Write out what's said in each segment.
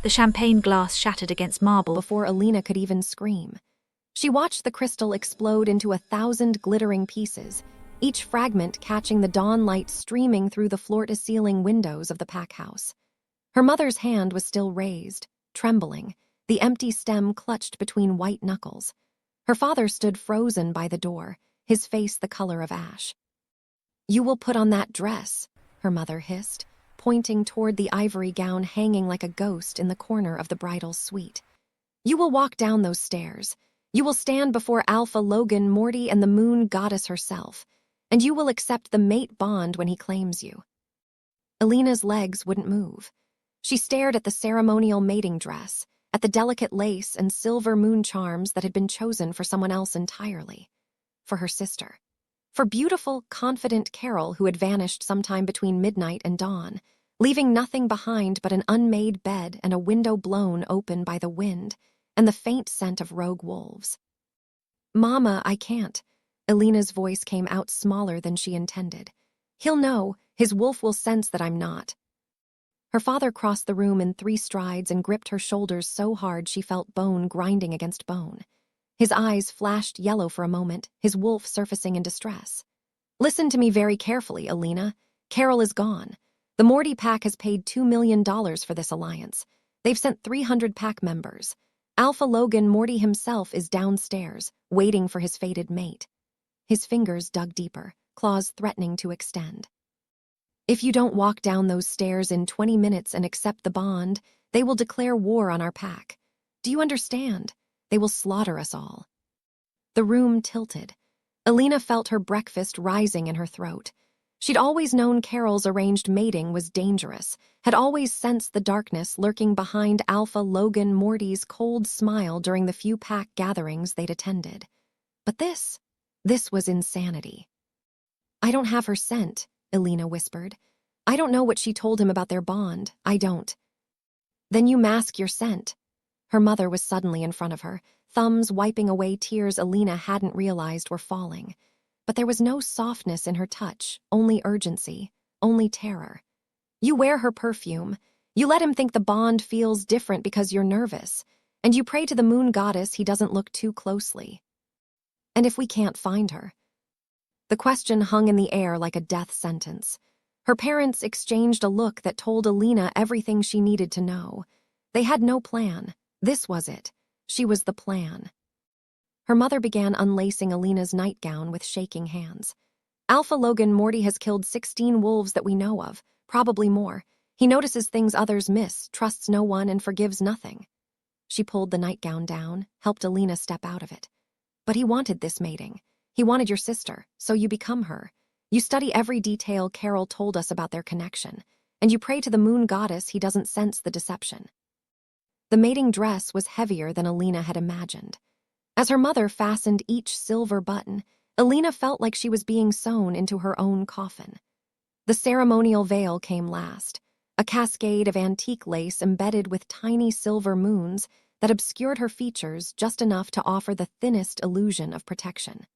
The champagne glass shattered against marble before Elena could even scream. She watched the crystal explode into 1,000 glittering pieces, each fragment catching the dawn light streaming through the floor-to-ceiling windows of the pack house. Her mother's hand was still raised, trembling, the empty stem clutched between white knuckles. Her father stood frozen by the door, his face the color of ash. "You will put on that dress," her mother hissed, pointing toward the ivory gown hanging like a ghost in the corner of the bridal suite. "You will walk down those stairs. You will stand before Alpha Logan Moretti and the moon goddess herself, and you will accept the mate bond when he claims you." Elena's legs wouldn't move. She stared at the ceremonial mating dress, at the delicate lace and silver moon charms that had been chosen for someone else entirely. For her sister. For beautiful, confident Carol who had vanished sometime between midnight and dawn, leaving nothing behind but an unmade bed and a window blown open by the wind, and the faint scent of rogue wolves. "Mama, I can't." Elena's voice came out smaller than she intended. "He'll know. His wolf will sense that I'm not." Her father crossed the room in 3 strides and gripped her shoulders so hard she felt bone grinding against bone. His eyes flashed yellow for a moment, his wolf surfacing in distress. "Listen to me very carefully, Elena. Carol is gone. The Moretti pack has paid $2 million for this alliance. They've sent 300 pack members. Alpha Logan Moretti himself is downstairs, waiting for his fated mate." His fingers dug deeper, claws threatening to extend. "If you don't walk down those stairs in 20 minutes and accept the bond, they will declare war on our pack. Do you understand? They will slaughter us all." The room tilted. Elena felt her breakfast rising in her throat. She'd always known Carol's arranged mating was dangerous, had always sensed the darkness lurking behind Alpha Logan Moretti's cold smile during the few pack gatherings they'd attended. But this was insanity. "I don't have her scent," Elena whispered. "I don't know what she told him about their bond. I don't." "Then you mask your scent." Her mother was suddenly in front of her, thumbs wiping away tears Elena hadn't realized were falling. But there was no softness in her touch, only urgency, only terror. "You wear her perfume. You let him think the bond feels different because you're nervous. And you pray to the moon goddess he doesn't look too closely. And if we can't find her?" The question hung in the air like a death sentence. Her parents exchanged a look that told Elena everything she needed to know. They had no plan. This was it. She was the plan. Her mother began unlacing Elena's nightgown with shaking hands. "Alpha Logan Moretti has killed 16 wolves that we know of, probably more. He notices things others miss, trusts no one, and forgives nothing." She pulled the nightgown down, helped Elena step out of it. "But he wanted this mating. He wanted your sister, so you become her. You study every detail Carol told us about their connection, and you pray to the moon goddess he doesn't sense the deception." The mating dress was heavier than Elena had imagined. As her mother fastened each silver button, Elena felt like she was being sewn into her own coffin. The ceremonial veil came last, a cascade of antique lace embedded with tiny silver moons that obscured her features just enough to offer the thinnest illusion of protection.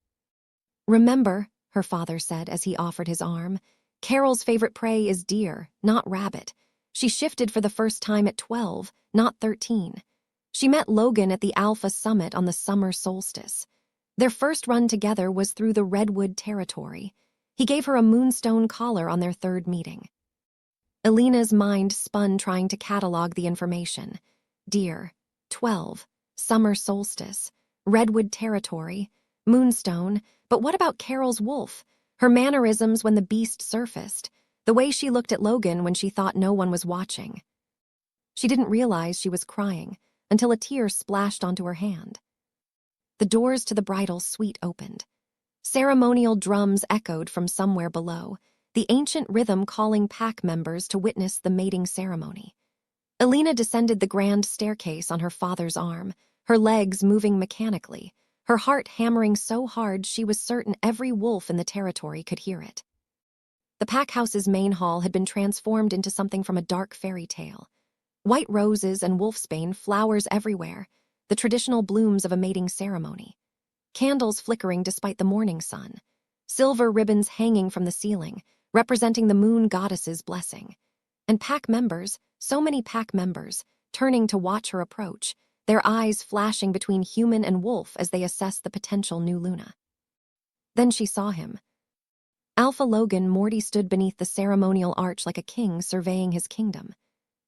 "Remember," her father said as he offered his arm, "Carol's favorite prey is deer, not rabbit. She shifted for the first time at 12, not 13. She met Logan at the Alpha Summit on the summer solstice. Their first run together was through the Redwood territory. He gave her a moonstone collar on their 3rd meeting." Elena's mind spun trying to catalog the information. Deer, 12, summer solstice, Redwood territory, moonstone, but what about Carol's wolf? Her mannerisms when the beast surfaced, the way she looked at Logan when she thought no one was watching. She didn't realize she was crying until a tear splashed onto her hand. The doors to the bridal suite opened. Ceremonial drums echoed from somewhere below, the ancient rhythm calling pack members to witness the mating ceremony. Elena descended the grand staircase on her father's arm, her legs moving mechanically, her heart hammering so hard she was certain every wolf in the territory could hear it. The pack house's main hall had been transformed into something from a dark fairy tale. White roses and wolfsbane flowers everywhere, the traditional blooms of a mating ceremony. Candles flickering despite the morning sun. Silver ribbons hanging from the ceiling, representing the moon goddess's blessing. And pack members, so many pack members, turning to watch her approach, their eyes flashing between human and wolf as they assessed the potential new Luna. Then she saw him. Alpha Logan Moretti stood beneath the ceremonial arch like a king surveying his kingdom.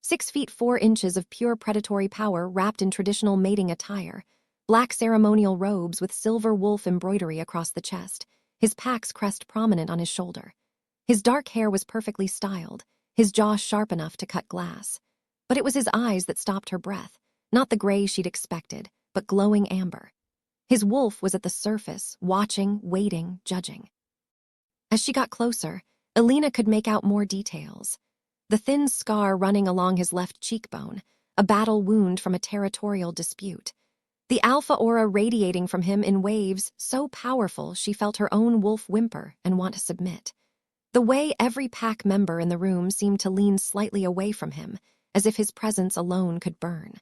6 feet 4 inches of pure predatory power wrapped in traditional mating attire, black ceremonial robes with silver wolf embroidery across the chest, his pack's crest prominent on his shoulder. His dark hair was perfectly styled, his jaw sharp enough to cut glass. But it was his eyes that stopped her breath, not the gray she'd expected, but glowing amber. His wolf was at the surface, watching, waiting, judging. As she got closer, Elena could make out more details. The thin scar running along his left cheekbone, a battle wound from a territorial dispute. The alpha aura radiating from him in waves so powerful she felt her own wolf whimper and want to submit. The way every pack member in the room seemed to lean slightly away from him, as if his presence alone could burn.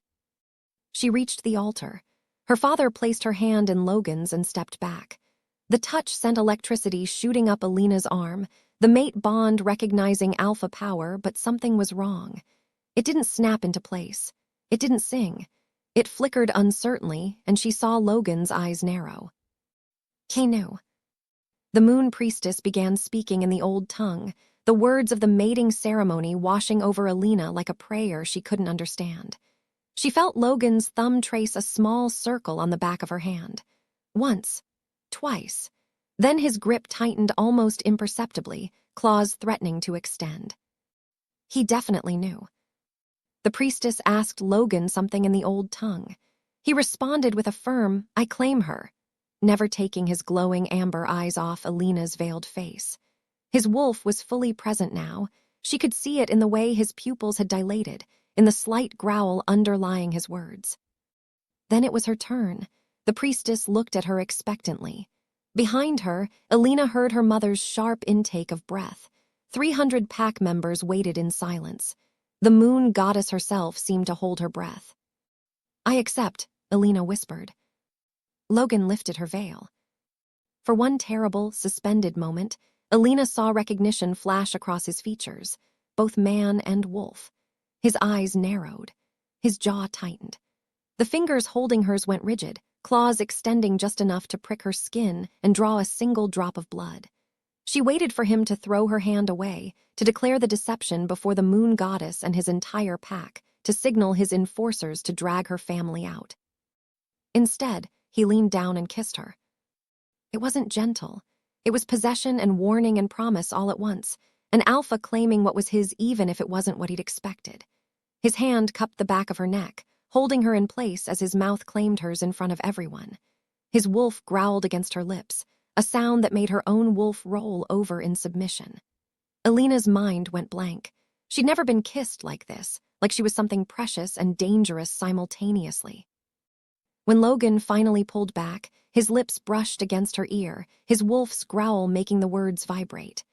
She reached the altar. Her father placed her hand in Logan's and stepped back. The touch sent electricity shooting up Elena's arm, the mate bond recognizing alpha power, but something was wrong. It didn't snap into place. It didn't sing. It flickered uncertainly, and she saw Logan's eyes narrow. Kenu. The moon priestess began speaking in the old tongue, the words of the mating ceremony washing over Elena like a prayer she couldn't understand. She felt Logan's thumb trace a small circle on the back of her hand. Once. Twice. Then his grip tightened almost imperceptibly, claws threatening to extend. He definitely knew. The priestess asked Logan something in the old tongue. He responded with a firm, "I claim her," never taking his glowing amber eyes off Elena's veiled face. His wolf was fully present now. She could see it in the way his pupils had dilated, in the slight growl underlying his words. Then it was her turn. The priestess looked at her expectantly. Behind her, Elena heard her mother's sharp intake of breath. 300 pack members waited in silence. The moon goddess herself seemed to hold her breath. "I accept," Elena whispered. Logan lifted her veil. For one terrible, suspended moment, Elena saw recognition flash across his features, both man and wolf. His eyes narrowed. His jaw tightened. The fingers holding hers went rigid, claws extending just enough to prick her skin and draw a single drop of blood. She waited for him to throw her hand away, to declare the deception before the moon goddess and his entire pack, to signal his enforcers to drag her family out. Instead, he leaned down and kissed her. It wasn't gentle. It was possession and warning and promise all at once, an alpha claiming what was his even if it wasn't what he'd expected. His hand cupped the back of her neck, holding her in place as his mouth claimed hers in front of everyone. His wolf growled against her lips, a sound that made her own wolf roll over in submission. Elena's mind went blank. She'd never been kissed like this, like she was something precious and dangerous simultaneously. When Logan finally pulled back, his lips brushed against her ear, his wolf's growl making the words vibrate.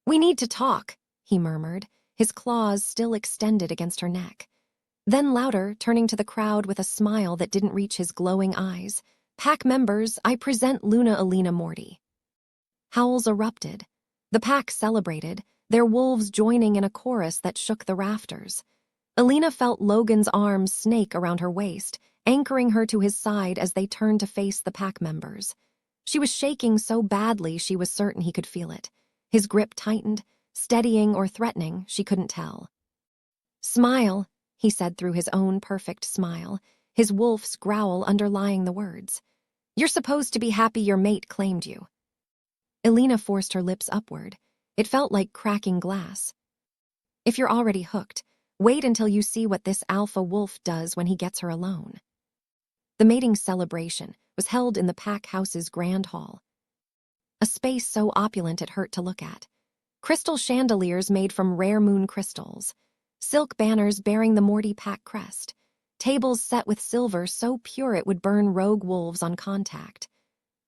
"We need to talk," he murmured, his claws still extended against her neck. Then louder, turning to the crowd with a smile that didn't reach his glowing eyes, "Pack members, I present Luna Elena Moretti." Howls erupted. The pack celebrated, their wolves joining in a chorus that shook the rafters. Elena felt Logan's arms snake around her waist, anchoring her to his side as they turned to face the pack members. She was shaking so badly she was certain he could feel it. His grip tightened, steadying or threatening, she couldn't tell. "Smile," he said through his own perfect smile, his wolf's growl underlying the words. "You're supposed to be happy your mate claimed you." Elena forced her lips upward. It felt like cracking glass. "If you're already hooked, wait until you see what this alpha wolf does when he gets her alone." The mating celebration was held in the pack house's grand hall. A space so opulent it hurt to look at. Crystal chandeliers made from rare moon crystals. Silk banners bearing the Moretti pack crest. Tables set with silver so pure it would burn rogue wolves on contact.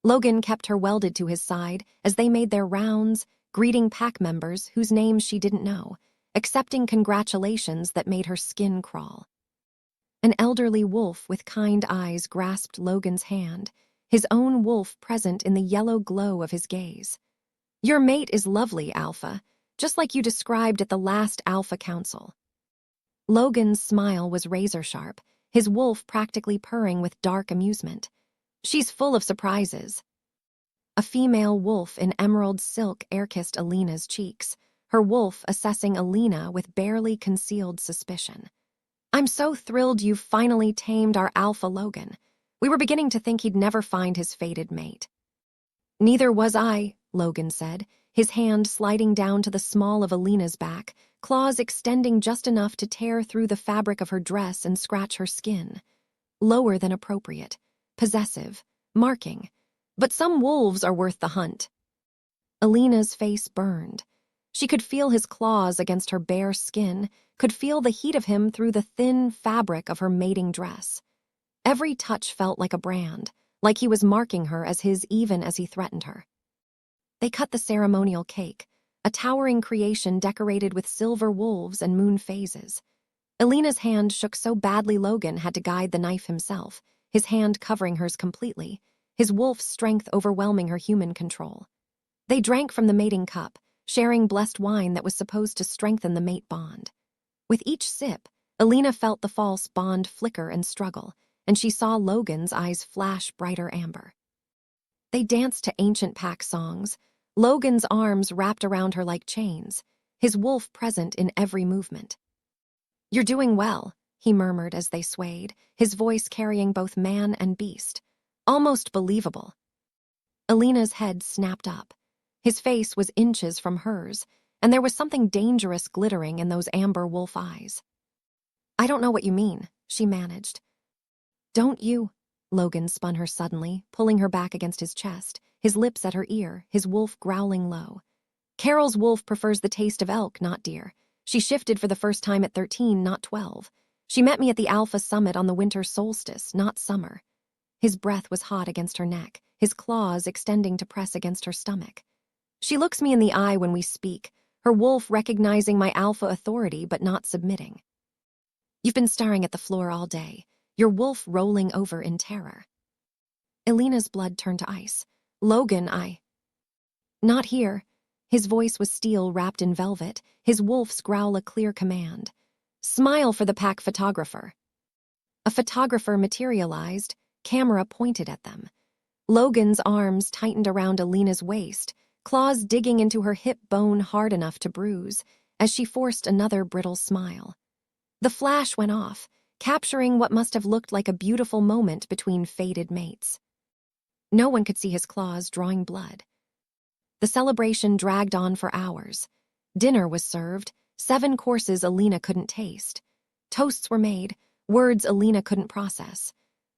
Logan kept her welded to his side as they made their rounds, greeting pack members whose names she didn't know, accepting congratulations that made her skin crawl. An elderly wolf with kind eyes grasped Logan's hand, his own wolf present in the yellow glow of his gaze. "Your mate is lovely, Alpha, just like you described at the last Alpha Council." Logan's smile was razor-sharp, his wolf practically purring with dark amusement. She's full of surprises. A female wolf in emerald silk air-kissed Elena's cheeks, her wolf assessing Elena with barely concealed suspicion. I'm so thrilled you've finally tamed our Alpha Logan. We were beginning to think he'd never find his fated mate. Neither was I, Logan said, his hand sliding down to the small of Elena's back, claws extending just enough to tear through the fabric of her dress and scratch her skin. Lower than appropriate, possessive, marking. But some wolves are worth the hunt. Elena's face burned. She could feel his claws against her bare skin, could feel the heat of him through the thin fabric of her mating dress. Every touch felt like a brand, like he was marking her as his even as he threatened her. They cut the ceremonial cake, a towering creation decorated with silver wolves and moon phases. Elena's hand shook so badly Logan had to guide the knife himself, his hand covering hers completely, his wolf's strength overwhelming her human control. They drank from the mating cup, sharing blessed wine that was supposed to strengthen the mate bond. With each sip, Elena felt the false bond flicker and struggle, and she saw Logan's eyes flash brighter amber. They danced to ancient pack songs, Logan's arms wrapped around her like chains, his wolf present in every movement. "You're doing well," he murmured as they swayed, his voice carrying both man and beast. Almost believable. Elena's head snapped up. His face was inches from hers, and there was something dangerous glittering in those amber wolf eyes. "I don't know what you mean," she managed. "Don't you?" Logan spun her suddenly, pulling her back against his chest, his lips at her ear, his wolf growling low. "Carol's wolf prefers the taste of elk, not deer. She shifted for the first time at 13, not 12. She met me at the Alpha Summit on the winter solstice, not summer." His breath was hot against her neck, his claws extending to press against her stomach. "She looks me in the eye when we speak, her wolf recognizing my alpha authority but not submitting. You've been staring at the floor all day, your wolf rolling over in terror." Elena's blood turned to ice. "Logan, Not here." His voice was steel wrapped in velvet, his wolf's growl a clear command. "Smile for the pack photographer." A photographer materialized, camera pointed at them. Logan's arms tightened around Elena's waist, claws digging into her hip bone hard enough to bruise, as she forced another brittle smile. The flash went off, capturing what must have looked like a beautiful moment between fated mates. No one could see his claws drawing blood. The celebration dragged on for hours. Dinner was served, 7 courses Elena couldn't taste. Toasts were made, words Elena couldn't process.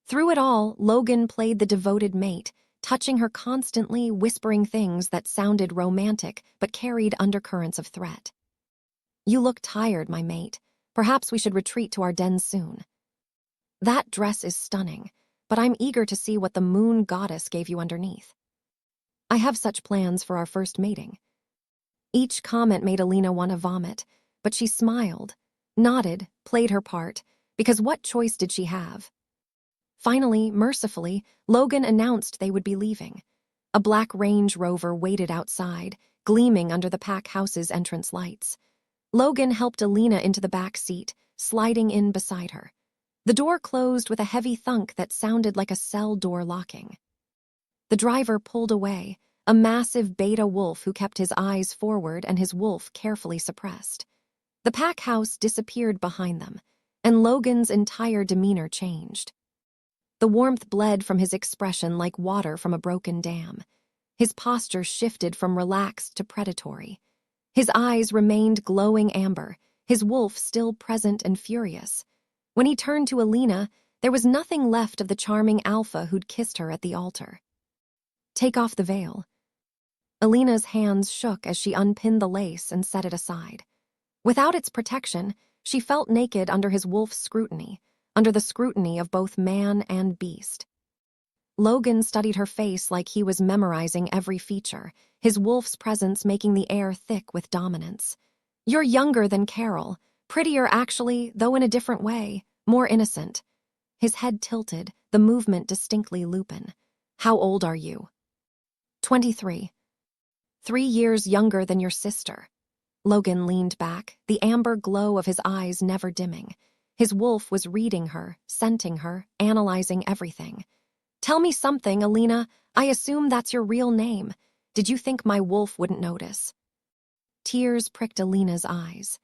Through it all, Logan played the devoted mate, touching her constantly, whispering things that sounded romantic but carried undercurrents of threat. "You look tired, my mate. Perhaps we should retreat to our den soon. That dress is stunning, but I'm eager to see what the moon goddess gave you underneath. I have such plans for our first mating." Each comment made Elena want to vomit, but she smiled, nodded, played her part, because what choice did she have? Finally, mercifully, Logan announced they would be leaving. A black Range Rover waited outside, gleaming under the pack house's entrance lights. Logan helped Elena into the back seat, sliding in beside her. The door closed with a heavy thunk that sounded like a cell door locking. The driver pulled away, a massive beta wolf who kept his eyes forward and his wolf carefully suppressed. The pack house disappeared behind them, and Logan's entire demeanor changed. The warmth bled from his expression like water from a broken dam. His posture shifted from relaxed to predatory. His eyes remained glowing amber, his wolf still present and furious. When he turned to Elena, there was nothing left of the charming alpha who'd kissed her at the altar. "Take off the veil." Elena's hands shook as she unpinned the lace and set it aside. Without its protection, she felt naked under his wolf's scrutiny, under the scrutiny of both man and beast. Logan studied her face like he was memorizing every feature, his wolf's presence making the air thick with dominance. "You're younger than Carol, prettier actually, though in a different way, more innocent." His head tilted, the movement distinctly lupin. "How old are you?" 23. 3 years younger than your sister." Logan leaned back, the amber glow of his eyes never dimming. His wolf was reading her, scenting her, analyzing everything. "Tell me something, Elena. I assume that's your real name. Did you think my wolf wouldn't notice?" Tears pricked Elena's eyes.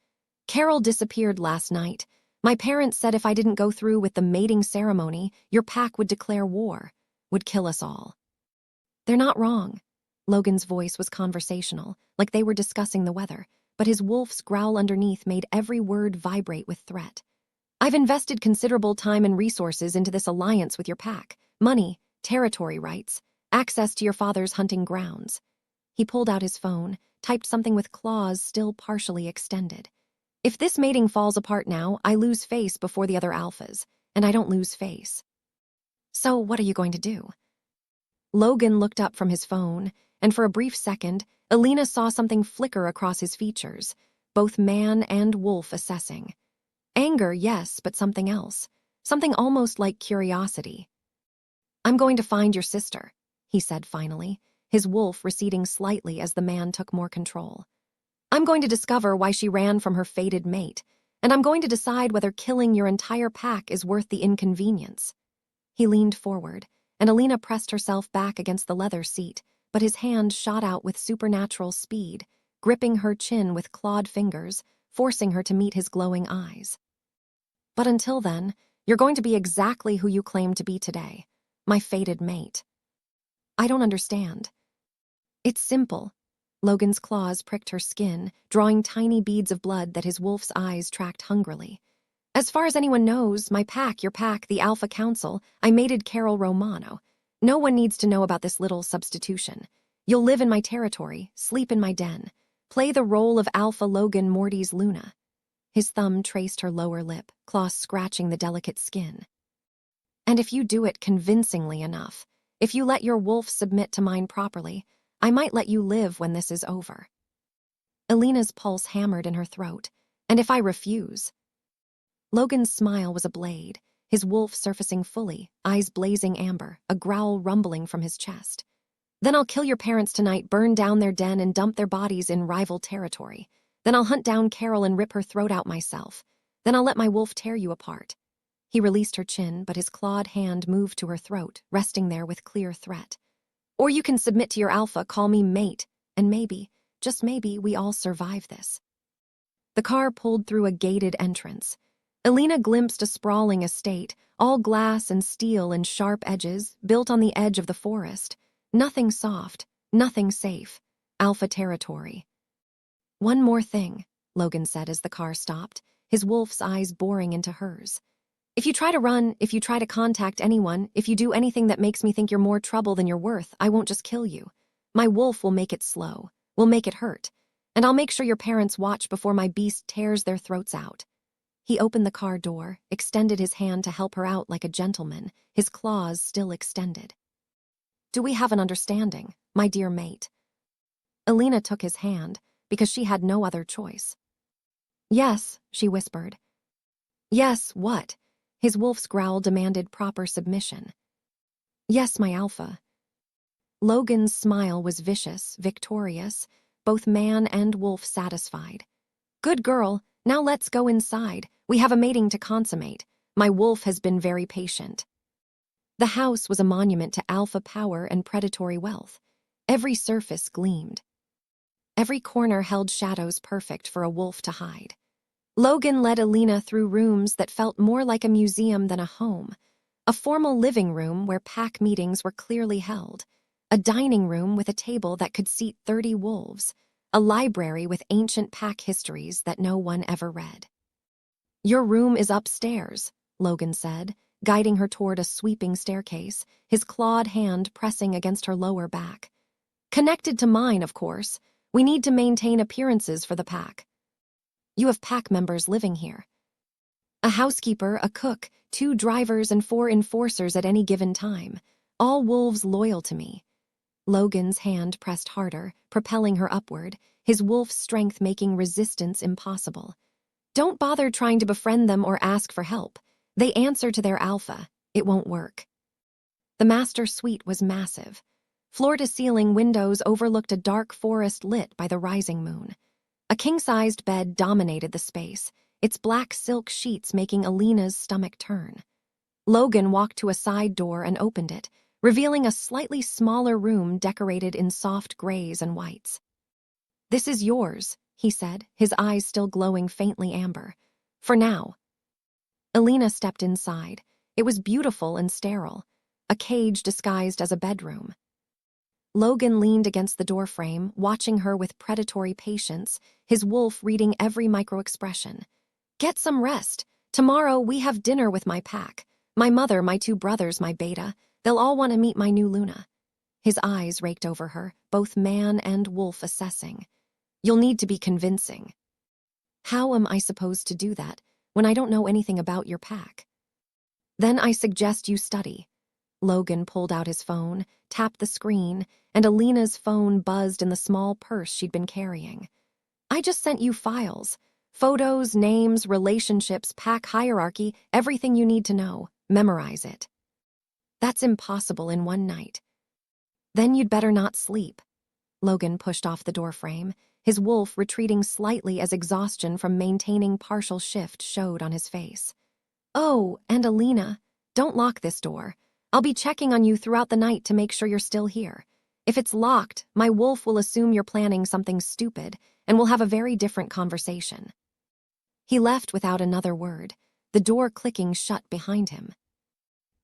"Carol disappeared last night. My parents said if I didn't go through with the mating ceremony, your pack would declare war, would kill us all." "They're not wrong." Logan's voice was conversational, like they were discussing the weather, but his wolf's growl underneath made every word vibrate with threat. "I've invested considerable time and resources into this alliance with your pack. Money, territory rights, access to your father's hunting grounds." He pulled out his phone, typed something with claws still partially extended. "If this mating falls apart now, I lose face before the other alphas, and I don't lose face. So what are you going to do?" Logan looked up from his phone, and for a brief second, Elena saw something flicker across his features, both man and wolf assessing. Anger, yes, but something else. Something almost like curiosity. "I'm going to find your sister," he said finally, his wolf receding slightly as the man took more control. "I'm going to discover why she ran from her fated mate, and I'm going to decide whether killing your entire pack is worth the inconvenience." He leaned forward, and Elena pressed herself back against the leather seat, but his hand shot out with supernatural speed, gripping her chin with clawed fingers, forcing her to meet his glowing eyes. "But until then, you're going to be exactly who you claim to be today, my fated mate." "I don't understand." "It's simple." Logan's claws pricked her skin, drawing tiny beads of blood that his wolf's eyes tracked hungrily. "As far as anyone knows, my pack, your pack, the Alpha Council, I mated Carol Romano. No one needs to know about this little substitution. You'll live in my territory, sleep in my den, play the role of Alpha Logan Moretti's Luna." His thumb traced her lower lip, claws scratching the delicate skin. "And if you do it convincingly enough, if you let your wolf submit to mine properly, I might let you live when this is over." Elena's pulse hammered in her throat. "And if I refuse?" Logan's smile was a blade, his wolf surfacing fully, eyes blazing amber, a growl rumbling from his chest. "Then I'll kill your parents tonight, burn down their den, and dump their bodies in rival territory. Then I'll hunt down Carol and rip her throat out myself. Then I'll let my wolf tear you apart." He released her chin, but his clawed hand moved to her throat, resting there with clear threat. "Or you can submit to your alpha, call me mate, and maybe, just maybe, we all survive this." The car pulled through a gated entrance. Elena glimpsed a sprawling estate, all glass and steel and sharp edges, built on the edge of the forest. Nothing soft, nothing safe. Alpha territory. "One more thing," Logan said as the car stopped, his wolf's eyes boring into hers. "If you try to run, if you try to contact anyone, if you do anything that makes me think you're more trouble than you're worth, I won't just kill you. My wolf will make it slow, will make it hurt, and I'll make sure your parents watch before my beast tears their throats out." He opened the car door, extended his hand to help her out like a gentleman, his claws still extended. "Do we have an understanding, my dear mate?" Elena took his hand, because she had no other choice. "Yes," she whispered. "Yes, what?" His wolf's growl demanded proper submission. "Yes, my alpha." Logan's smile was vicious, victorious, both man and wolf satisfied. "Good girl, now let's go inside. We have a mating to consummate. My wolf has been very patient." The house was a monument to alpha power and predatory wealth. Every surface gleamed. Every corner held shadows perfect for a wolf to hide. Logan led Elena through rooms that felt more like a museum than a home. A formal living room where pack meetings were clearly held. A dining room with a table that could seat 30 wolves. A library with ancient pack histories that no one ever read. "Your room is upstairs," Logan said, guiding her toward a sweeping staircase, his clawed hand pressing against her lower back. "Connected to mine, of course. We need to maintain appearances for the pack. You have pack members living here. A housekeeper, a cook, 2 drivers, and 4 enforcers at any given time. All wolves loyal to me." Logan's hand pressed harder, propelling her upward, his wolf's strength making resistance impossible. "Don't bother trying to befriend them or ask for help. They answer to their alpha. It won't work." The master suite was massive. Floor-to-ceiling windows overlooked a dark forest lit by the rising moon. A king-sized bed dominated the space, its black silk sheets making Elena's stomach turn. Logan walked to a side door and opened it, revealing a slightly smaller room decorated in soft grays and whites. "This is yours," he said, his eyes still glowing faintly amber. "For now." Elena stepped inside. It was beautiful and sterile, a cage disguised as a bedroom. Logan leaned against the doorframe, watching her with predatory patience, his wolf reading every microexpression. "Get some rest. Tomorrow we have dinner with my pack. My mother, my two brothers, my beta. They'll all want to meet my new Luna." His eyes raked over her, both man and wolf assessing. "You'll need to be convincing." "How am I supposed to do that when I don't know anything about your pack?" "Then I suggest you study." Logan pulled out his phone, tapped the screen, and Elena's phone buzzed in the small purse she'd been carrying. "I just sent you files. Photos, names, relationships, pack hierarchy, everything you need to know. Memorize it." "That's impossible in one night." "Then you'd better not sleep." Logan pushed off the doorframe, his wolf retreating slightly as exhaustion from maintaining partial shift showed on his face. "Oh, and Elena, don't lock this door. I'll be checking on you throughout the night to make sure you're still here. If it's locked, my wolf will assume you're planning something stupid, and we'll have a very different conversation." He left without another word, the door clicking shut behind him.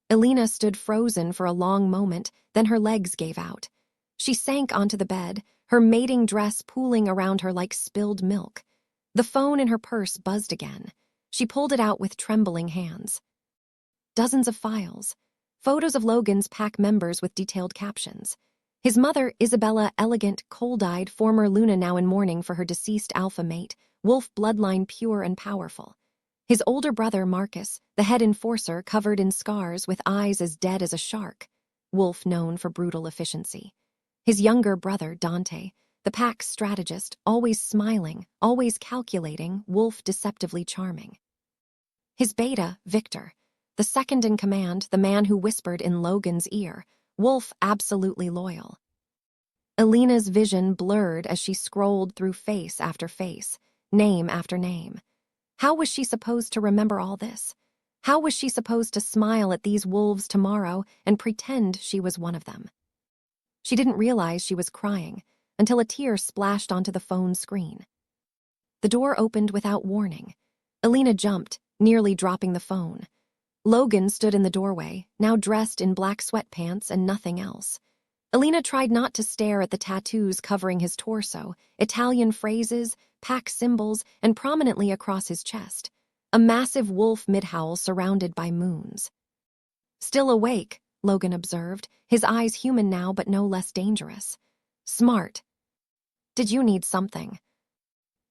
Elena stood frozen for a long moment, then her legs gave out. She sank onto the bed, her mating dress pooling around her like spilled milk. The phone in her purse buzzed again. She pulled it out with trembling hands. Dozens of files. Photos of Logan's pack members with detailed captions. His mother, Isabella, elegant, cold-eyed, former Luna now in mourning for her deceased alpha mate, wolf bloodline pure and powerful. His older brother, Marcus, the head enforcer, covered in scars with eyes as dead as a shark, wolf known for brutal efficiency. His younger brother, Dante, the pack's strategist, always smiling, always calculating, wolf deceptively charming. His beta, Victor, the second in command, the man who whispered in Logan's ear, wolf absolutely loyal. Elena's vision blurred as she scrolled through face after face, name after name. How was she supposed to remember all this? How was she supposed to smile at these wolves tomorrow and pretend she was one of them? She didn't realize she was crying until a tear splashed onto the phone screen. The door opened without warning. Elena jumped, nearly dropping the phone. Logan stood in the doorway, now dressed in black sweatpants and nothing else. Elena tried not to stare at the tattoos covering his torso, Italian phrases, pack symbols, and prominently across his chest. A massive wolf mid-howl surrounded by moons. "Still awake," Logan observed, his eyes human now but no less dangerous. "Smart. Did you need something?"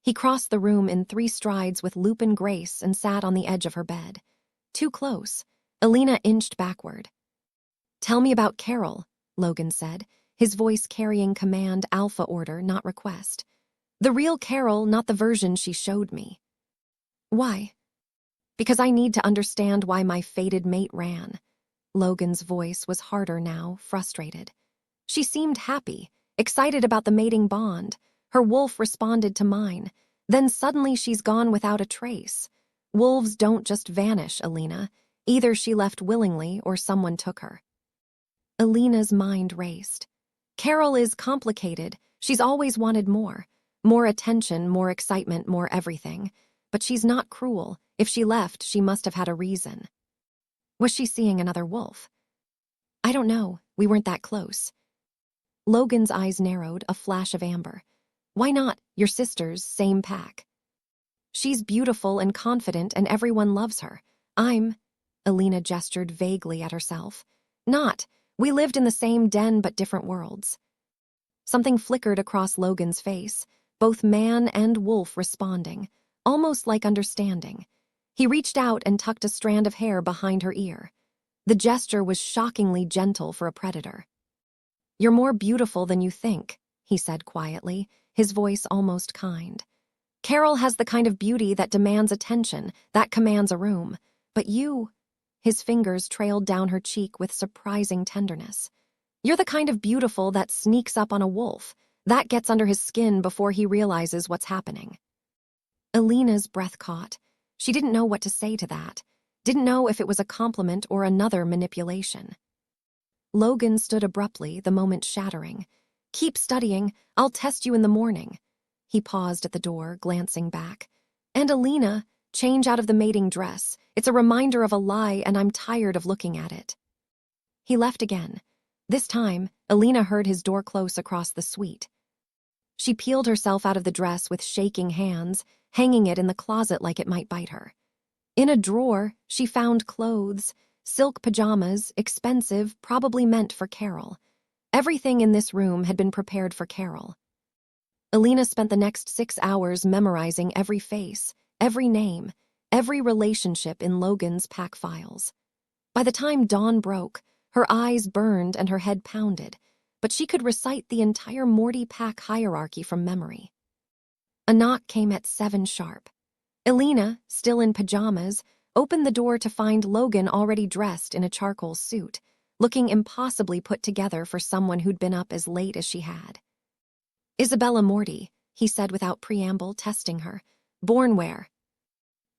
He crossed the room in 3 strides with lupin grace and sat on the edge of her bed. Too close. Elena inched backward. "Tell me about Carol," Logan said, his voice carrying command, alpha order, not request. "The real Carol, not the version she showed me." "Why?" "Because I need to understand why my fated mate ran." Logan's voice was harder now, frustrated. "She seemed happy, excited about the mating bond. Her wolf responded to mine. Then suddenly she's gone without a trace. Wolves don't just vanish, Elena. Either she left willingly or someone took her." Elena's mind raced. "Carol is complicated. She's always wanted more. More attention, more excitement, more everything. But she's not cruel. If she left, she must have had a reason." "Was she seeing another wolf?" "I don't know. We weren't that close." Logan's eyes narrowed, a flash of amber. "Why not? Your sisters, same pack." "She's beautiful and confident and everyone loves her. I'm..." Elena gestured vaguely at herself. "Not. We lived in the same den but different worlds." Something flickered across Logan's face, both man and wolf responding, almost like understanding. He reached out and tucked a strand of hair behind her ear. The gesture was shockingly gentle for a predator. "You're more beautiful than you think," he said quietly, his voice almost kind. "Carol has the kind of beauty that demands attention, that commands a room. But you..." His fingers trailed down her cheek with surprising tenderness. "You're the kind of beautiful that sneaks up on a wolf, That gets under his skin before he realizes what's happening. Elena's breath caught. She didn't know what to say to that. Didn't know if it was a compliment or another manipulation. Logan stood abruptly, the moment shattering. "Keep studying. I'll test you in the morning." He paused at the door, glancing back. "And Elena, change out of the mating dress. It's a reminder of a lie, and I'm tired of looking at it." He left again. This time, Elena heard his door close across the suite. She peeled herself out of the dress with shaking hands, hanging it in the closet like it might bite her. In a drawer, she found clothes, silk pajamas, expensive, probably meant for Carol. Everything in this room had been prepared for Carol. Elena spent the next 6 hours memorizing every face, every name, every relationship in Logan's pack files. By the time dawn broke, her eyes burned and her head pounded, but she could recite the entire Morty pack hierarchy from memory. A knock came at 7 sharp. Elena, still in pajamas, opened the door to find Logan already dressed in a charcoal suit, looking impossibly put together for someone who'd been up as late as she had. "Isabella Morty," he said without preamble, testing her. "Born where?"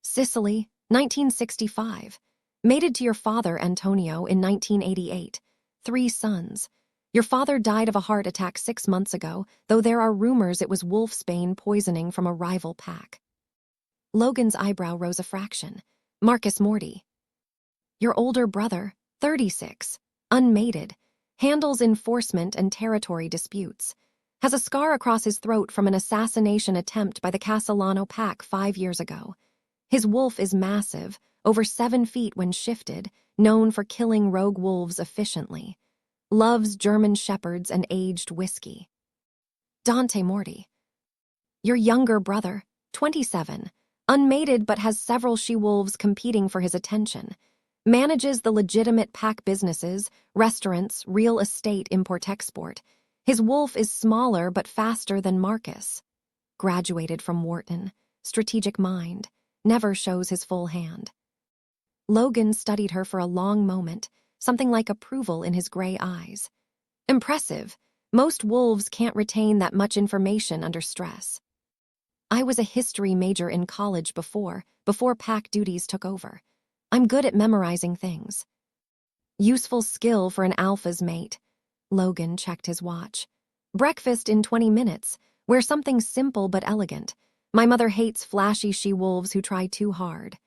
"Sicily, 1965. Mated to your father, Antonio, in 1988. 3 sons. Your father died of a heart attack 6 months ago, though there are rumors it was wolfsbane poisoning from a rival pack." Logan's eyebrow rose a fraction. "Marcus Morty." "Your older brother, 36. Unmated. Handles enforcement and territory disputes. Has a scar across his throat from an assassination attempt by the Castellano pack 5 years ago. His wolf is massive, over 7 feet when shifted, known for killing rogue wolves efficiently. Loves German shepherds and aged whiskey." Dante Morty. "Your younger brother, 27. Unmated but has several she-wolves competing for his attention. Manages the legitimate pack businesses, restaurants, real estate, import-export. His wolf is smaller but faster than Marcus. Graduated from Wharton. Strategic mind. Never shows his full hand." Logan studied her for a long moment, something like approval in his gray eyes. "Impressive. Most wolves can't retain that much information under stress. I was a history major in college before pack duties took over. I'm good at memorizing things." "Useful skill for an alpha's mate." Logan checked his watch. "Breakfast in 20 minutes. Wear something simple but elegant. My mother hates flashy she-wolves who try too hard."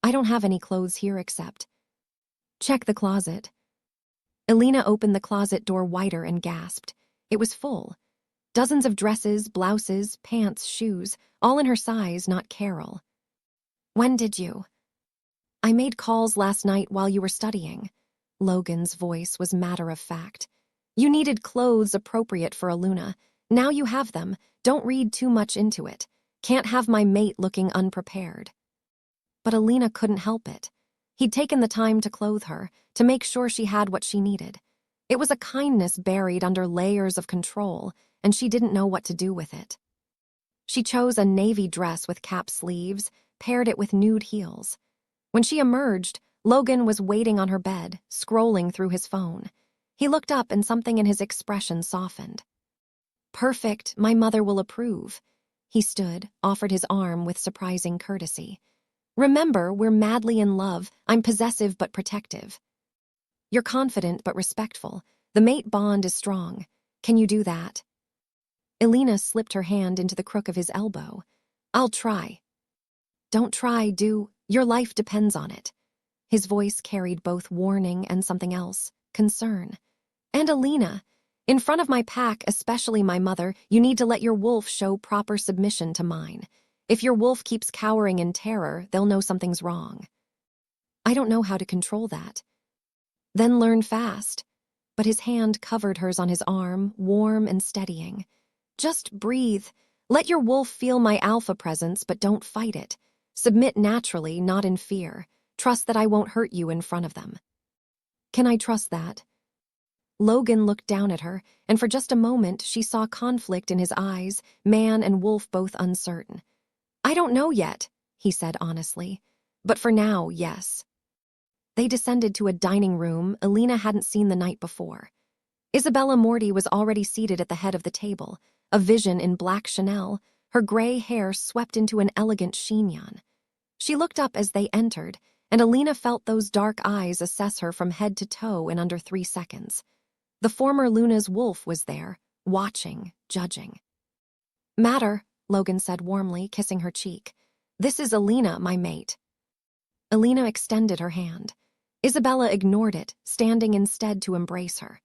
"I don't have any clothes here except—" "Check the closet." Elena opened the closet door wider and gasped. It was full. Dozens of dresses, blouses, pants, shoes, all in her size, not Carol. "When did you?" "I made calls last night while you were studying." Logan's voice was matter-of-fact. "You needed clothes appropriate for Elena. Now you have them. Don't read too much into it. Can't have my mate looking unprepared." But Elena couldn't help it. He'd taken the time to clothe her, to make sure she had what she needed. It was a kindness buried under layers of control, and she didn't know what to do with it. She chose a navy dress with cap sleeves, paired it with nude heels. When she emerged, Logan was waiting on her bed, scrolling through his phone. He looked up and something in his expression softened. "Perfect, my mother will approve." He stood, offered his arm with surprising courtesy. "Remember, we're madly in love. I'm possessive but protective. You're confident but respectful. The mate bond is strong. Can you do that?" Elena slipped her hand into the crook of his elbow. "I'll try." "Don't try, do. Your life depends on it." His voice carried both warning and something else, concern. "And Elena, in front of my pack, especially my mother, you need to let your wolf show proper submission to mine. If your wolf keeps cowering in terror, they'll know something's wrong." "I don't know how to control that." "Then learn fast." But his hand covered hers on his arm, warm and steadying. "Just breathe. Let your wolf feel my alpha presence, but don't fight it. Submit naturally, not in fear. Trust that I won't hurt you in front of them." "Can I trust that?" Logan looked down at her, and for just a moment she saw conflict in his eyes, man and wolf both uncertain. "I don't know yet," he said honestly. "But for now, yes." They descended to a dining room Elena hadn't seen the night before. Isabella Morty was already seated at the head of the table, a vision in black Chanel, her gray hair swept into an elegant chignon. She looked up as they entered, and Elena felt those dark eyes assess her from head to toe in under 3 seconds. The former Luna's wolf was there, watching, judging. "Matter," Logan said warmly, kissing her cheek. "This is Elena, my mate." Elena extended her hand. Isabella ignored it, standing instead to embrace her.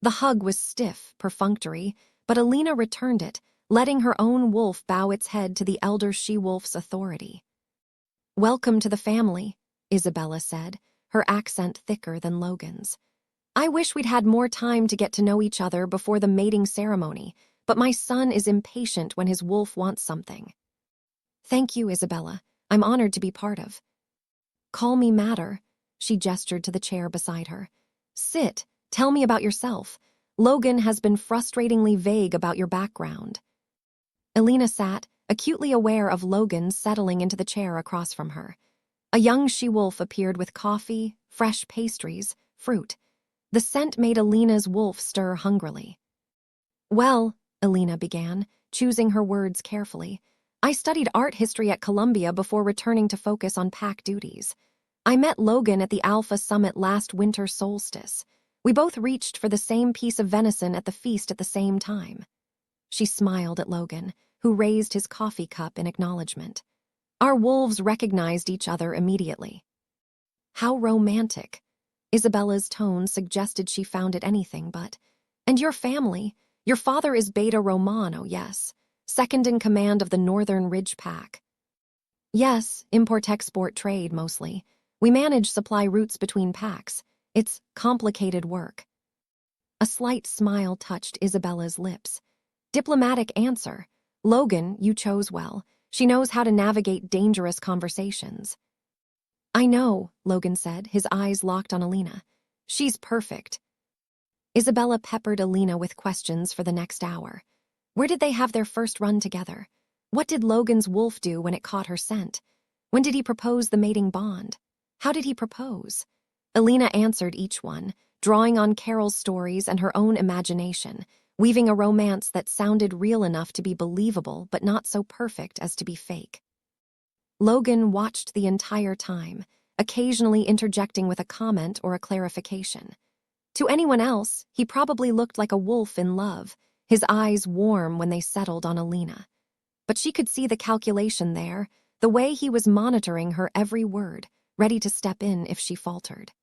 The hug was stiff, perfunctory, but Elena returned it, letting her own wolf bow its head to the elder she-wolf's authority. "Welcome to the family," Isabella said, her accent thicker than Logan's. "I wish we'd had more time to get to know each other before the mating ceremony, but my son is impatient when his wolf wants something." "Thank you, Isabella. I'm honored to be part of." "Call me Matter," she gestured to the chair beside her. "Sit, tell me about yourself. Logan has been frustratingly vague about your background." Elena sat, acutely aware of Logan settling into the chair across from her. A young she-wolf appeared with coffee, fresh pastries, fruit. The scent made Elena's wolf stir hungrily. "Well," Elena began, choosing her words carefully, "I studied art history at Columbia before returning to focus on pack duties. I met Logan at the Alpha Summit last winter solstice. We both reached for the same piece of venison at the feast at the same time." She smiled at Logan, who raised his coffee cup in acknowledgement. "Our wolves recognized each other immediately." "How romantic." Isabella's tone suggested she found it anything but. "And your family? Your father is Beta Romano, yes, second in command of the Northern Ridge Pack." "Yes, import-export trade mostly. We manage supply routes between packs. It's complicated work." A slight smile touched Isabella's lips. "Diplomatic answer. Logan, you chose well. She knows how to navigate dangerous conversations." "I know," Logan said, his eyes locked on Elena. "She's perfect." Isabella peppered Elena with questions for the next hour. Where did they have their first run together? What did Logan's wolf do when it caught her scent? When did he propose the mating bond? How did he propose? Elena answered each one, drawing on Carol's stories and her own imagination, weaving a romance that sounded real enough to be believable but not so perfect as to be fake. Logan watched the entire time, occasionally interjecting with a comment or a clarification. To anyone else, he probably looked like a wolf in love, his eyes warm when they settled on Elena. But she could see the calculation there, the way he was monitoring her every word, ready to step in if she faltered.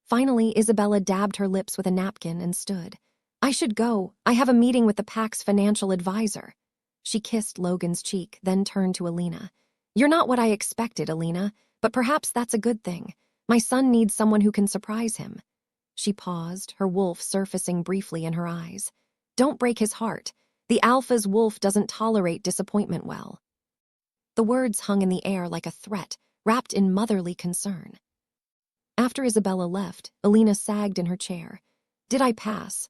Finally, Isabella dabbed her lips with a napkin and stood. "I should go. I have a meeting with the pack's financial advisor." She kissed Logan's cheek, then turned to Elena. "You're not what I expected, Elena, but perhaps that's a good thing. My son needs someone who can surprise him." She paused, her wolf surfacing briefly in her eyes. "Don't break his heart. The Alpha's wolf doesn't tolerate disappointment well." The words hung in the air like a threat, wrapped in motherly concern. After Isabella left, Elena sagged in her chair. "Did I pass?"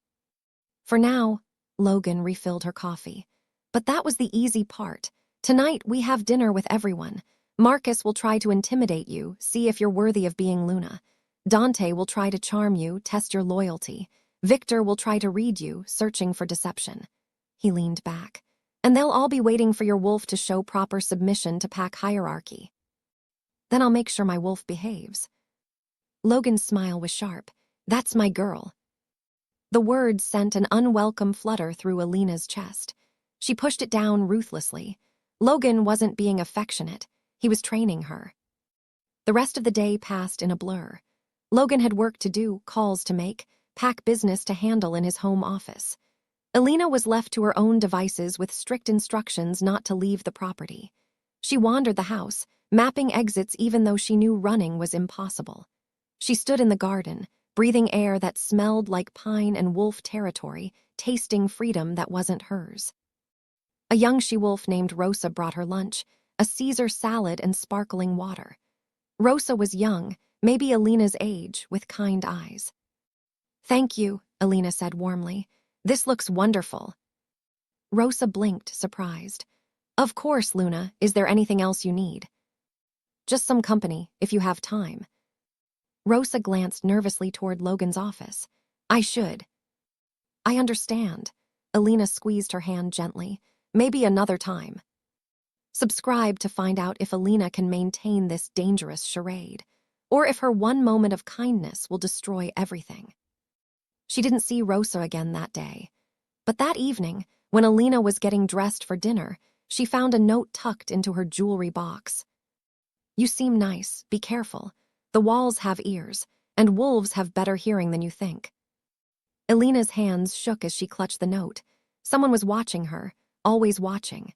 "For now," Logan refilled her coffee. "But that was the easy part. Tonight we have dinner with everyone. Marcus will try to intimidate you, see if you're worthy of being Luna. Dante will try to charm you, test your loyalty. Victor will try to read you, searching for deception." He leaned back. "And they'll all be waiting for your wolf to show proper submission to pack hierarchy. Then I'll make sure my wolf behaves." Logan's smile was sharp. "That's my girl." The words sent an unwelcome flutter through Elena's chest. She pushed it down ruthlessly. Logan wasn't being affectionate. He was training her. The rest of the day passed in a blur. Logan had work to do, calls to make, pack business to handle in his home office. Elena was left to her own devices with strict instructions not to leave the property. She wandered the house, mapping exits even though she knew running was impossible. She stood in the garden, breathing air that smelled like pine and wolf territory, tasting freedom that wasn't hers. A young she-wolf named Rosa brought her lunch, a Caesar salad and sparkling water. Rosa was young, maybe Elena's age, with kind eyes. "Thank you," Elena said warmly. "This looks wonderful." Rosa blinked, surprised. "Of course, Luna. Is there anything else you need?" "Just some company, if you have time." Rosa glanced nervously toward Logan's office. "I should." I understand. Elena squeezed her hand gently. Maybe another time. Subscribe to find out if Elena can maintain this dangerous charade, or if her one moment of kindness will destroy everything. She didn't see Rosa again that day. But that evening, when Elena was getting dressed for dinner, she found a note tucked into her jewelry box. You seem nice. Be careful. The walls have ears, and wolves have better hearing than you think. Elena's hands shook as she clutched the note. Someone was watching her, always watching.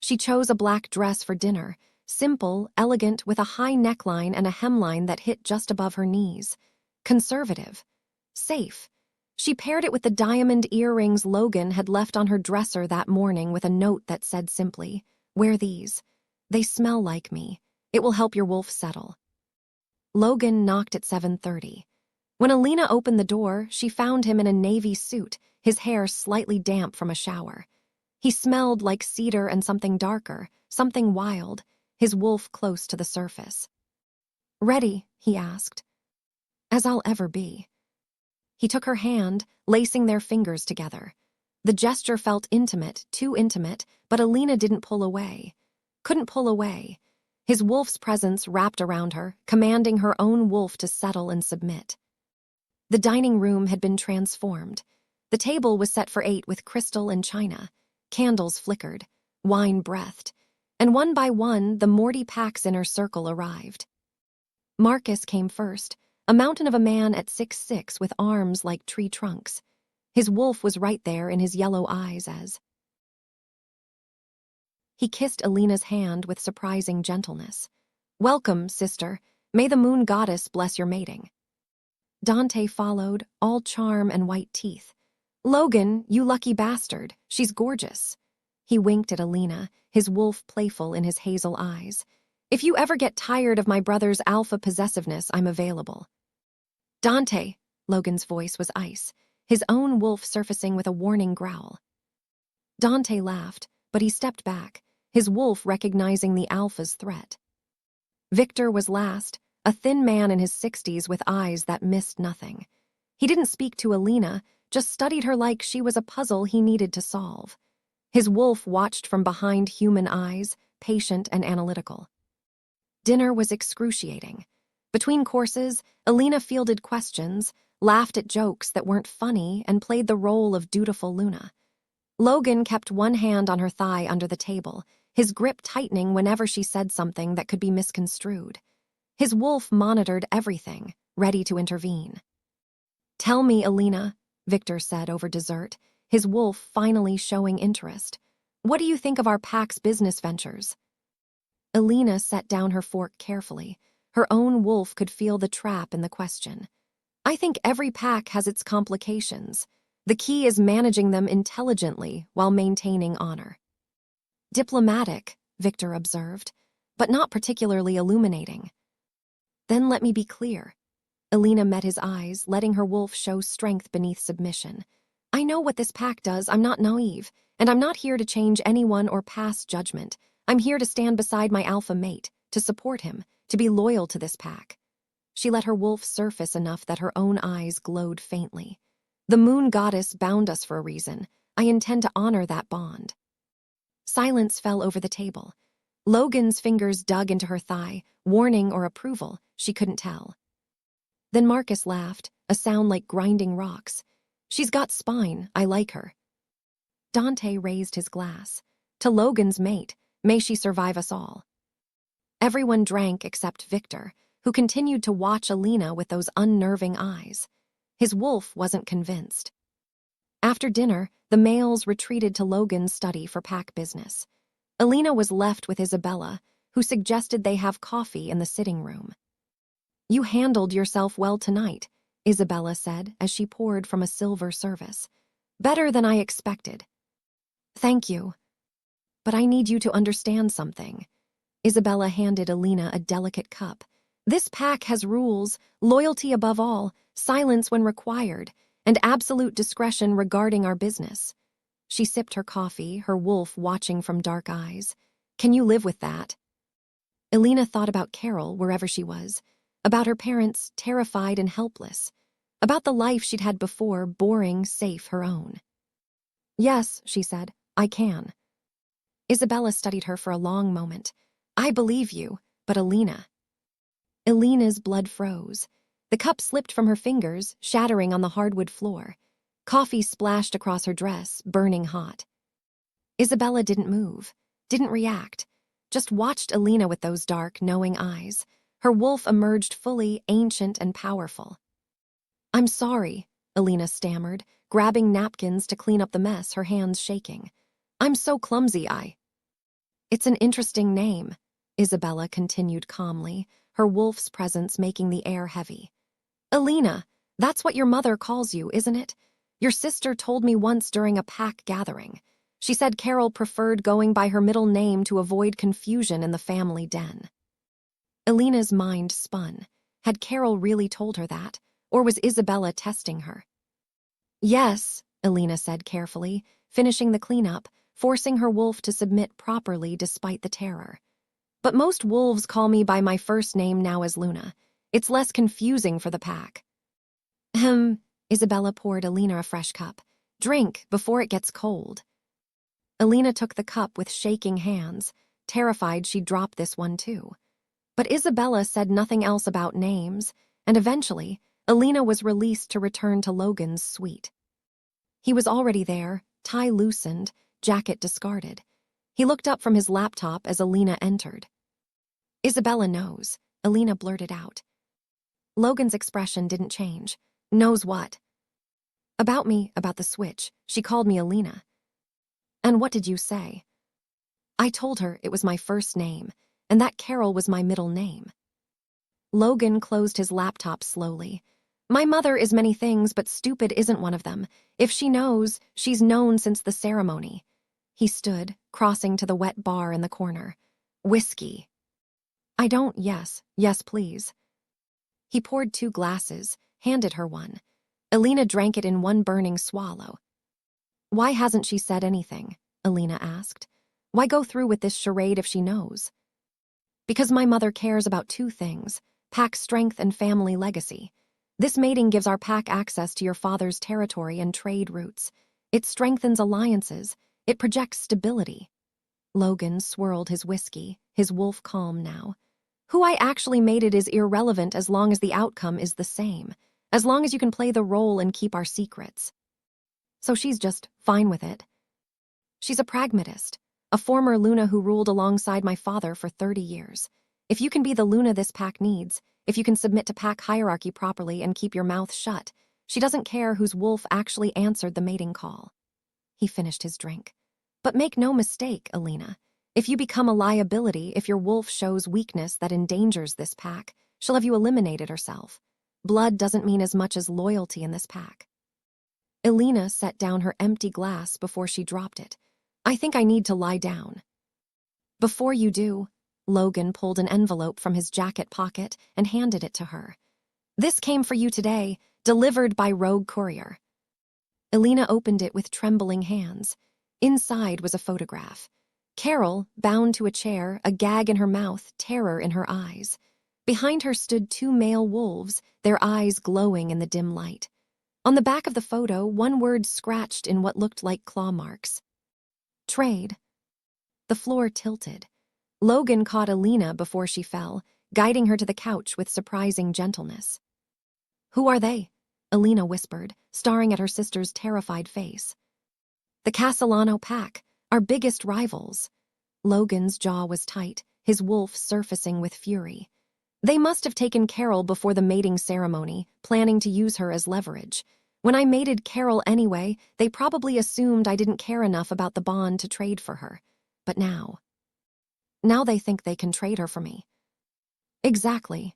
She chose a black dress for dinner, simple, elegant, with a high neckline and a hemline that hit just above her knees. Conservative. Safe. She paired it with the diamond earrings Logan had left on her dresser that morning with a note that said simply, "Wear these. They smell like me. It will help your wolf settle." Logan knocked at 7:30. When Elena opened the door, she found him in a navy suit, his hair slightly damp from a shower. He smelled like cedar and something darker, something wild, his wolf close to the surface. "Ready?" he asked. "As I'll ever be." He took her hand, lacing their fingers together. The gesture felt intimate, too intimate, but Elena didn't pull away. Couldn't pull away. His wolf's presence wrapped around her, commanding her own wolf to settle and submit. The dining room had been transformed. The table was set for 8 with crystal and china. Candles flickered, wine breathed, and one by one the Morty Pack's inner circle arrived. Marcus came first, a mountain of a man at 6'6" with arms like tree trunks. His wolf was right there in his yellow eyes as he kissed Elena's hand with surprising gentleness. "Welcome, sister. May the moon goddess bless your mating." Dante followed, all charm and white teeth. "Logan, you lucky bastard. She's gorgeous." He winked at Elena, his wolf playful in his hazel eyes. "If you ever get tired of my brother's alpha possessiveness, I'm available." "Dante," Logan's voice was ice, his own wolf surfacing with a warning growl. Dante laughed, but he stepped back, his wolf recognizing the alpha's threat. Victor was last, a thin man in his 60s with eyes that missed nothing. He didn't speak to Elena, just studied her like she was a puzzle he needed to solve. His wolf watched from behind human eyes, patient and analytical. Dinner was excruciating. Between courses, Elena fielded questions, laughed at jokes that weren't funny, and played the role of dutiful Luna. Logan kept one hand on her thigh under the table, his grip tightening whenever she said something that could be misconstrued. His wolf monitored everything, ready to intervene. "Tell me, Elena," Victor said over dessert, his wolf finally showing interest. "What do you think of our pack's business ventures?" Elena set down her fork carefully. Her own wolf could feel the trap in the question. "I think every pack has its complications. The key is managing them intelligently while maintaining honor." "Diplomatic," Victor observed, "but not particularly illuminating." "Then let me be clear." Elena met his eyes, letting her wolf show strength beneath submission. "I know what this pack does. I'm not naive, and I'm not here to change anyone or pass judgment. I'm here to stand beside my alpha mate, to support him, to be loyal to this pack." She let her wolf surface enough that her own eyes glowed faintly. "The moon goddess bound us for a reason. I intend to honor that bond." Silence fell over the table. Logan's fingers dug into her thigh, warning or approval, she couldn't tell. Then Marcus laughed, a sound like grinding rocks. "She's got spine. I like her." Dante raised his glass. "To Logan's mate, may she survive us all." Everyone drank except Victor, who continued to watch Elena with those unnerving eyes. His wolf wasn't convinced. After dinner, the males retreated to Logan's study for pack business. Elena was left with Isabella, who suggested they have coffee in the sitting room. "You handled yourself well tonight," Isabella said as she poured from a silver service. "Better than I expected." "Thank you. But I need you to understand something." Isabella handed Elena a delicate cup. "This pack has rules, loyalty above all, silence when required, and absolute discretion regarding our business." She sipped her coffee, her wolf watching from dark eyes. "Can you live with that?" Elena thought about Carol, wherever she was, about her parents, terrified and helpless, About the life she'd had before, boring, safe, her own. "Yes," she said, "I can." Isabella studied her for a long moment. "I believe you, but Elena." Elena's blood froze. The cup slipped from her fingers, shattering on the hardwood floor. Coffee splashed across her dress, burning hot. Isabella didn't move, didn't react, just watched Elena with those dark, knowing eyes. Her wolf emerged fully, ancient and powerful. "I'm sorry," Elena stammered, grabbing napkins to clean up the mess, her hands shaking. "I'm so clumsy, It's an interesting name," Isabella continued calmly, her wolf's presence making the air heavy. "Elena, that's what your mother calls you, isn't it? Your sister told me once during a pack gathering. She said Carol preferred going by her middle name to avoid confusion in the family den." Elena's mind spun. Had Carol really told her that, or was Isabella testing her? "Yes," Elena said carefully, finishing the cleanup, forcing her wolf to submit properly despite the terror. "But most wolves call me by my first name now as Luna. It's less confusing for the pack." Isabella poured Elena a fresh cup. "Drink before it gets cold." Elena took the cup with shaking hands, terrified she'd drop this one too. But Isabella said nothing else about names, and eventually, Elena was released to return to Logan's suite. He was already there, tie loosened, jacket discarded. He looked up from his laptop as Elena entered. "Isabella knows," Elena blurted out. Logan's expression didn't change. "Knows what?" "About me, about the switch. She called me Elena." "And what did you say?" "I told her it was my first name, and that Carol was my middle name." Logan closed his laptop slowly. "My mother is many things, but stupid isn't one of them. If she knows, she's known since the ceremony." He stood, crossing to the wet bar in the corner. "Whiskey." "I don't, yes, please." He poured 2 glasses, handed her one. Elena drank it in one burning swallow. "Why hasn't she said anything?" Elena asked. "Why go through with this charade if she knows?" "Because my mother cares about 2 things, pack strength and family legacy. This mating gives our pack access to your father's territory and trade routes. It strengthens alliances. It projects stability." Logan swirled his whiskey, his wolf calm now. "Who I actually mated is irrelevant as long as the outcome is the same, as long as you can play the role and keep our secrets." "So she's just fine with it?" "She's a pragmatist, a former Luna who ruled alongside my father for 30 years. If you can be the Luna this pack needs, if you can submit to pack hierarchy properly and keep your mouth shut, she doesn't care whose wolf actually answered the mating call." He finished his drink. "But make no mistake, Elena. If you become a liability, if your wolf shows weakness that endangers this pack, she'll have you eliminated herself. Blood doesn't mean as much as loyalty in this pack." Elena set down her empty glass before she dropped it. "I think I need to lie down." "Before you do," Logan pulled an envelope from his jacket pocket and handed it to her. "This came for you today, delivered by Rogue Courier." Elena opened it with trembling hands. Inside was a photograph. Carol, bound to a chair, a gag in her mouth, terror in her eyes. Behind her stood 2 male wolves, their eyes glowing in the dim light. On the back of the photo, one word scratched in what looked like claw marks. "Trade." The floor tilted. Logan caught Elena before she fell, guiding her to the couch with surprising gentleness. "Who are they?" Elena whispered, staring at her sister's terrified face. "The Castellano pack, our biggest rivals." Logan's jaw was tight, his wolf surfacing with fury. "They must have taken Carol before the mating ceremony, planning to use her as leverage. When I mated Carol anyway, they probably assumed I didn't care enough about the bond to trade for her. But now they think they can trade her for me." "Exactly."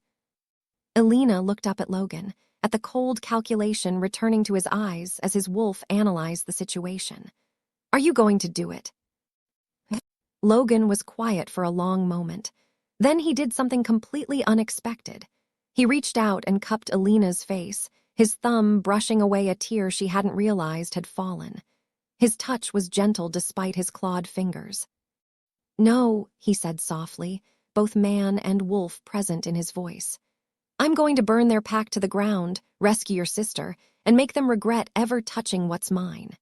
Elena looked up at Logan, at the cold calculation returning to his eyes as his wolf analyzed the situation. "Are you going to do it?" Logan was quiet for a long moment. Then he did something completely unexpected. He reached out and cupped Elena's face, his thumb brushing away a tear she hadn't realized had fallen. His touch was gentle despite his clawed fingers. "No," he said softly, both man and wolf present in his voice. I'm going to burn their pack to the ground, rescue your sister, and make them regret ever touching what's mine."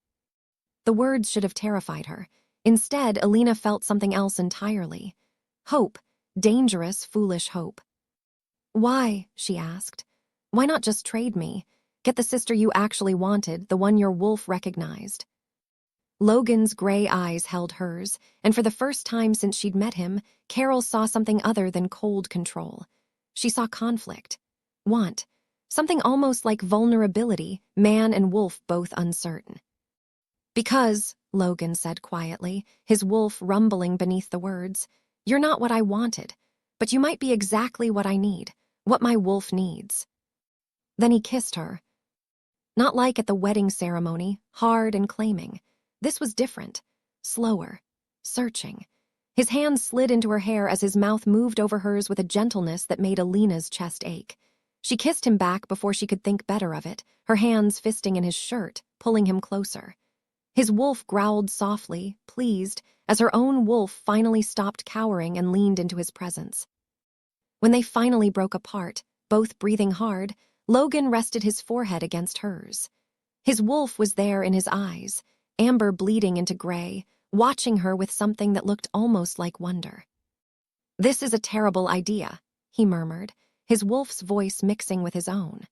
The words should have terrified her. Instead, Elena felt something else entirely. Hope. Dangerous, foolish hope. "Why?" she asked. "Why not just trade me? Get the sister you actually wanted, the one your wolf recognized." Logan's gray eyes held hers, and for the first time since she'd met him, Carol saw something other than cold control. She saw conflict, want, something almost like vulnerability, man and wolf both uncertain. "Because," Logan said quietly, his wolf rumbling beneath the words, "you're not what I wanted, but you might be exactly what I need, what my wolf needs." Then he kissed her. Not like at the wedding ceremony, hard and claiming. This was different, slower, searching. His hand slid into her hair as his mouth moved over hers with a gentleness that made Elena's chest ache. She kissed him back before she could think better of it, her hands fisting in his shirt, pulling him closer. His wolf growled softly, pleased, as her own wolf finally stopped cowering and leaned into his presence. When they finally broke apart, both breathing hard, Logan rested his forehead against hers. His wolf was there in his eyes, amber bleeding into gray, watching her with something that looked almost like wonder. "This is a terrible idea," he murmured, his wolf's voice mixing with his own.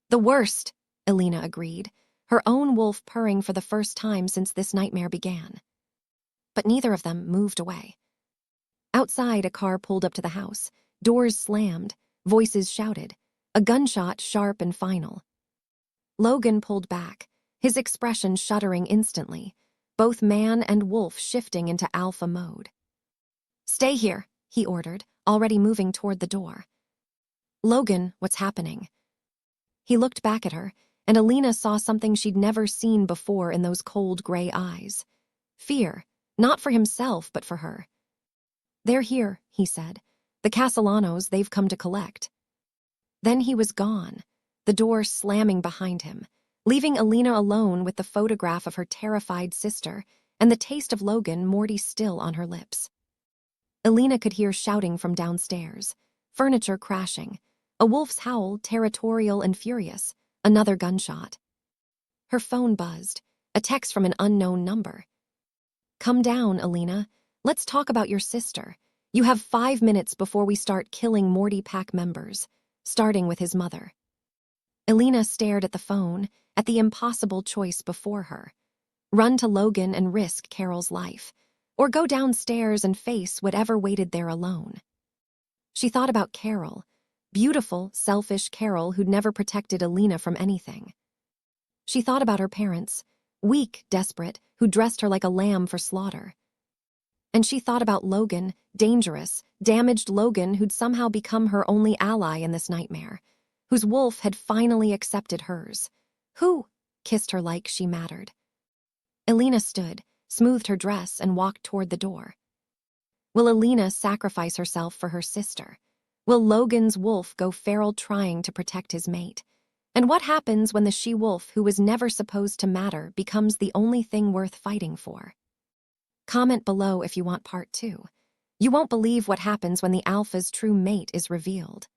"The worst," Elena agreed, her own wolf purring for the first time since this nightmare began. But neither of them moved away. Outside, a car pulled up to the house. Doors slammed, voices shouted, a gunshot sharp and final. Logan pulled back, his expression shuddering instantly, both man and wolf shifting into alpha mode. "Stay here," he ordered, already moving toward the door. "Logan, what's happening?" He looked back at her, and Elena saw something she'd never seen before in those cold gray eyes. Fear, not for himself, but for her. "They're here," he said. "The Castellanos, they've come to collect." Then he was gone, the door slamming behind him, leaving Elena alone with the photograph of her terrified sister and the taste of Logan Morty still on her lips. Elena could hear shouting from downstairs, furniture crashing, a wolf's howl territorial and furious, another gunshot. Her phone buzzed, a text from an unknown number. "Come down, Elena. Let's talk about your sister. You have 5 minutes before we start killing Morty Pack members, starting with his mother." Elena stared at the phone, at the impossible choice before her. Run to Logan and risk Carol's life, or go downstairs and face whatever waited there alone. She thought about Carol, beautiful, selfish Carol who'd never protected Elena from anything. She thought about her parents, weak, desperate, who dressed her like a lamb for slaughter. And she thought about Logan, dangerous, damaged Logan who'd somehow become her only ally in this nightmare, whose wolf had finally accepted hers, who kissed her like she mattered. Elena stood, smoothed her dress, and walked toward the door. Will Elena sacrifice herself for her sister? Will Logan's wolf go feral trying to protect his mate? And what happens when the she-wolf who was never supposed to matter becomes the only thing worth fighting for? Comment below if you want part 2. You won't believe what happens when the alpha's true mate is revealed.